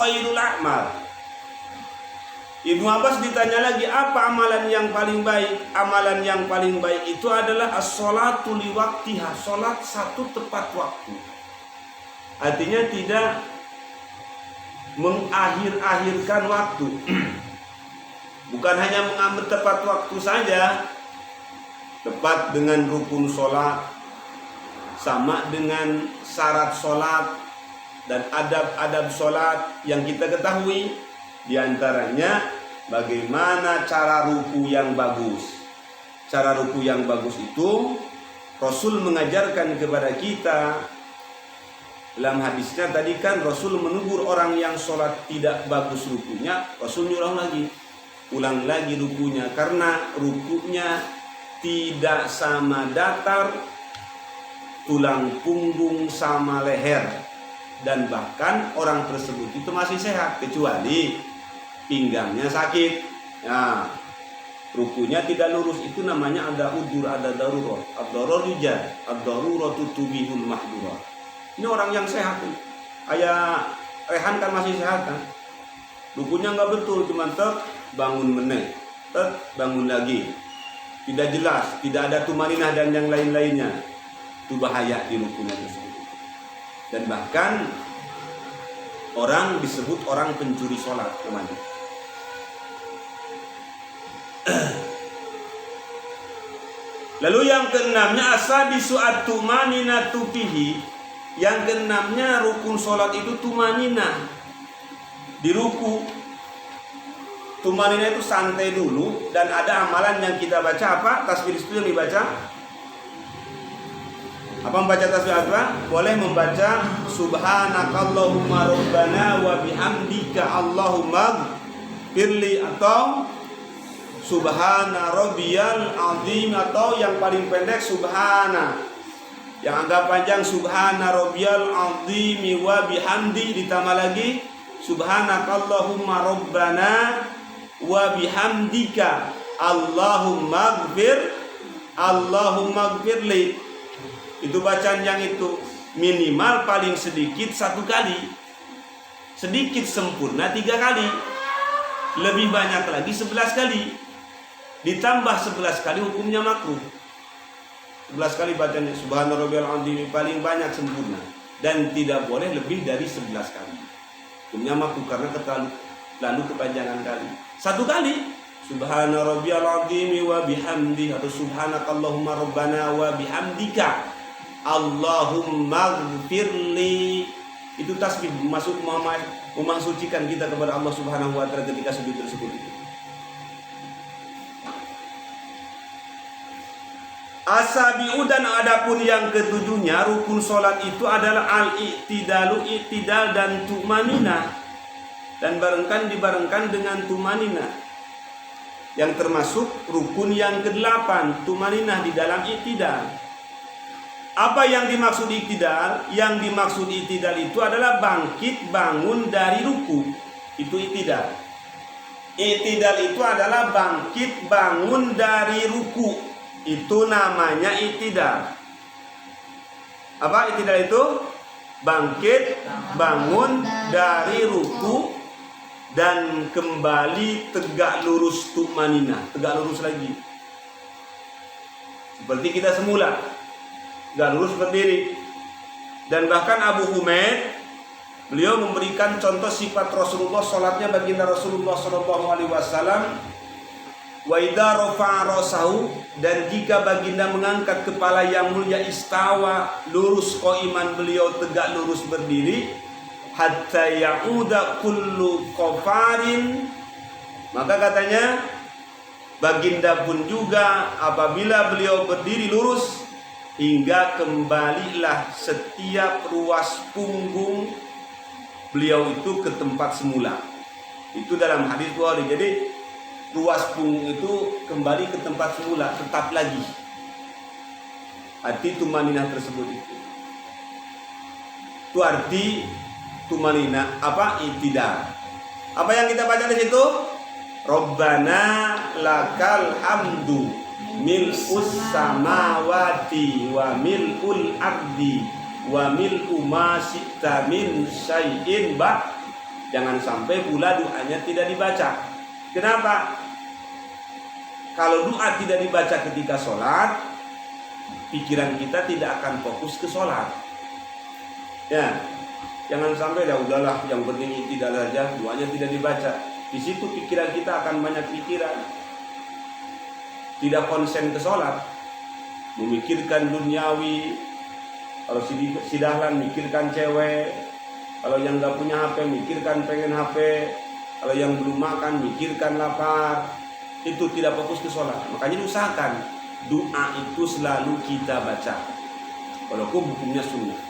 khairul a'mal. Ibnu Abbas ditanya lagi, apa amalan yang paling baik? Amalan yang paling baik itu adalah as-sholatu li waqtiha, sholat satu tepat waktu. Artinya tidak mengakhir-akhirkan waktu. Bukan hanya mengambil tepat waktu saja, tepat dengan rukun sholat, sama dengan syarat sholat dan adab-adab sholat yang kita ketahui. Di antaranya bagaimana cara ruku yang bagus. Cara ruku yang bagus itu Rasul mengajarkan kepada kita. Dalam hadisnya tadi kan Rasul menegur orang yang sholat tidak bagus rukunya. Rasul nyuruh lagi, ulang lagi rukunya, karena rukunya tidak sama datar, tulang punggung sama leher, dan bahkan orang tersebut itu masih sehat kecuali pinggangnya sakit. Nah, rukunya tidak lurus, itu namanya ada udur, ada darurat. Ad-darurat yujad, ad-daruratu tubihul mahdurat. Ini orang yang sehat. Kayak Rehan kan masih sehat kan. Rukunya nggak betul, cuma bangun meneh, bangun lagi. Tidak jelas, tidak ada tumaninah dan yang lain-lainnya. Itu bahaya di rukunya tersebut. Dan bahkan orang disebut orang pencuri sholat kemana. Lalu yang keenamnya asabisu at-tumaninatu fihi. Yang keenamnya rukun sholat itu tumanina. Di ruku tumanina itu santai dulu, dan ada amalan yang kita baca apa? Tasbih itu yang dibaca. Apa membaca tasbih apa? Boleh membaca subhanakallahumma rabbana wa bihamdika allahumma firli, atau subhana rabbiyal azim, atau yang paling pendek subhana. Yang agak panjang subhana rabbiyal azim wa bihamdi, ditambah lagi subhanakallahumma rabbana wa bihamdika allahumma gfirli. Itu bacaan yang itu minimal paling sedikit 1 kali, sedikit sempurna 3 kali, lebih banyak lagi 11 kali, ditambah 11 kali hukumnya makruh. 11 kali bacanya subhana rabbiyal azim paling banyak sempurna, dan tidak boleh lebih dari 11 kali. Hukumnya makruh karena lalu kepanjangan kali. 1 kali subhana rabbiyal azim wa bihamdi, atau subhanakallahumma rabbana wa bihamdika allahumma gfirli. Itu tasbih masuk memasukkan kita kepada Allah Subhanahu wa taala ketika sujud tersebut itu. Asabi'u, dan adapun yang ketujuhnya rukun sholat itu adalah al-i'tidalu, i'tidal dan tumanina, dan dibarengkan dengan tumanina, yang termasuk rukun yang ke-8 tumanina di dalam i'tidal. Apa yang dimaksud i'tidal? Yang dimaksud i'tidal itu adalah bangkit bangun dari ruku. Itu i'tidal. I'tidal itu adalah bangkit bangun dari ruku. Itu namanya i'tidal. Apa i'tidal itu? Bangkit bangun dari ruku dan kembali tegak lurus tumanina, tegak lurus lagi. Seperti kita semula, tegak lurus berdiri. Dan bahkan Abu Humaid, beliau memberikan contoh sifat Rasulullah, sholatnya baginda Rasulullah SAW. Wa idza rafa'a rasahu, dan jika baginda mengangkat kepala yang mulia, istawa, lurus qaiman, beliau tegak lurus berdiri, hatta ya'uda kullu qafarin, maka katanya baginda pun juga apabila beliau berdiri lurus, hingga kembalilah setiap ruas punggung beliau itu ke tempat semula. Itu dalam hadis Bukhari. Jadi ruas punggung itu kembali ke tempat semula, tetap lagi. Arti tumaninah tersebut itu arti tumaninah, apa? I'tidal. Apa yang kita baca di situ? Rabbana lakal hamdu mil'us samawati wa mil'ul ardi wa mil'u ma syi'ta min syai'in Jangan sampai pula doanya tidak dibaca. Kenapa? Kalau doa tidak dibaca ketika sholat, pikiran kita tidak akan fokus ke sholat. Ya, jangan sampai udahlah, yang penting tidak saja, doanya tidak dibaca. Di situ pikiran kita akan banyak pikiran, tidak konsen ke sholat, memikirkan duniawi. Kalau si dahlan mikirkan cewek, kalau yang nggak punya HP mikirkan pengen HP, kalau yang belum makan mikirkan lapar. Itu tidak fokus ke sholat. Makanya usahakan doa itu selalu kita baca, walaupun hukumnya sunnah.